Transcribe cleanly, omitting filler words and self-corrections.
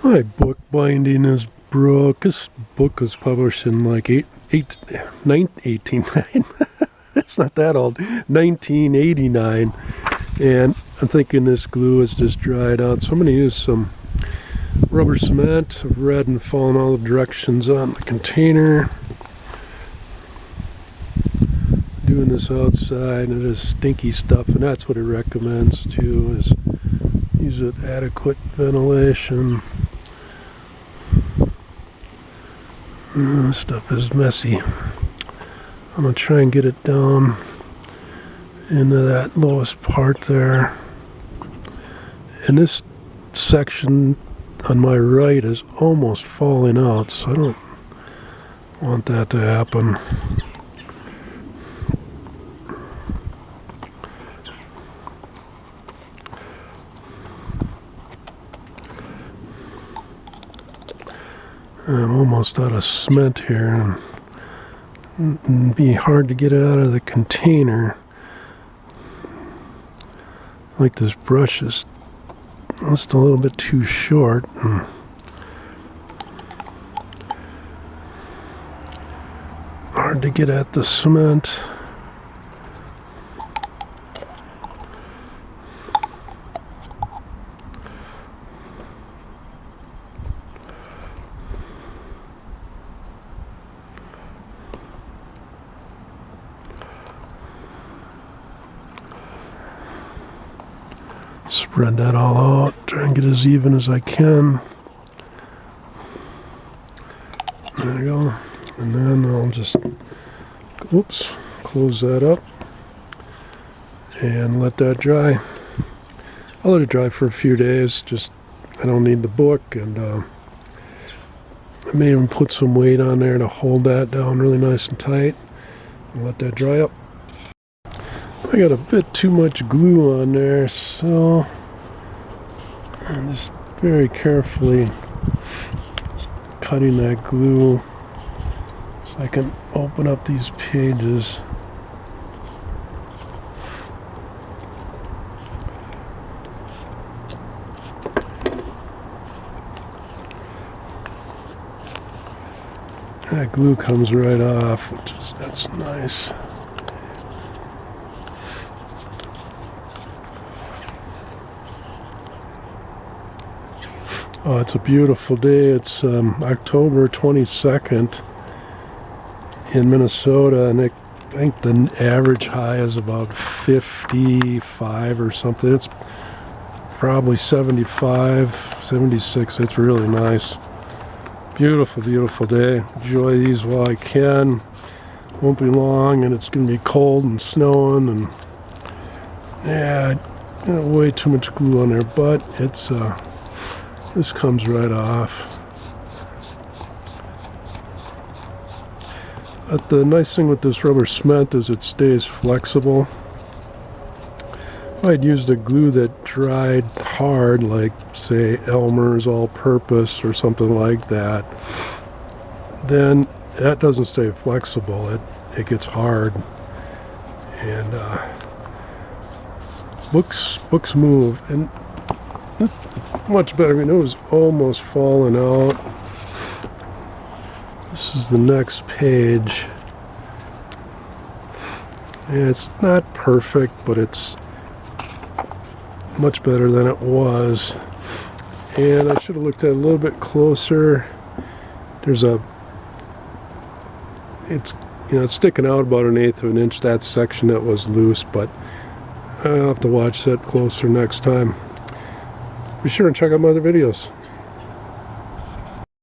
My book binding is broke. This book was published in like 18, it's not that old, 1989. And I'm thinking this glue is just dried out. So I'm going to use some rubber cement. I've read and followed all the directions on the container. Doing this outside and it is stinky stuff, and that's what it recommends too, is use with adequate ventilation. This stuff is messy. I'm going to try and get it down into that lowest part there. And this section on my right is almost falling out, so I don't want that to happen. I'm almost out of cement here, and it'd be hard to get it out of the container. Like this brush is just a little bit too short. Hard to get at the cement. Spread that all out, try and get as even as I can. There we go. And then I'll just, oops, close that up and let that dry. I'll let it dry for a few days, just, I don't need the book, and I may even put some weight on there to hold that down really nice and tight and let that dry up. I got a bit too much glue on there, so I'm just very carefully cutting that glue so I can open up these pages. That glue comes right off, that's nice. Oh, it's a beautiful day. It's October 22nd in Minnesota, and I think the average high is about 55 or something. It's probably 75, 76. It's really nice. Beautiful, beautiful day. Enjoy these while I can. Won't be long, and it's going to be cold and snowing, and yeah, way too much glue on there, but it's this comes right off. But the nice thing with this rubber cement is it stays flexible. If I'd used a glue that dried hard, like say Elmer's all-purpose or something like that, then that doesn't stay flexible. It gets hard, and books move, and much better. I mean, it was almost falling out. This is the next page. And it's not perfect, but it's much better than it was. And I should have looked at it a little bit closer. There's it's sticking out about 1/8 of an inch, that section that was loose, but I'll have to watch that closer next time. Be sure and check out my other videos.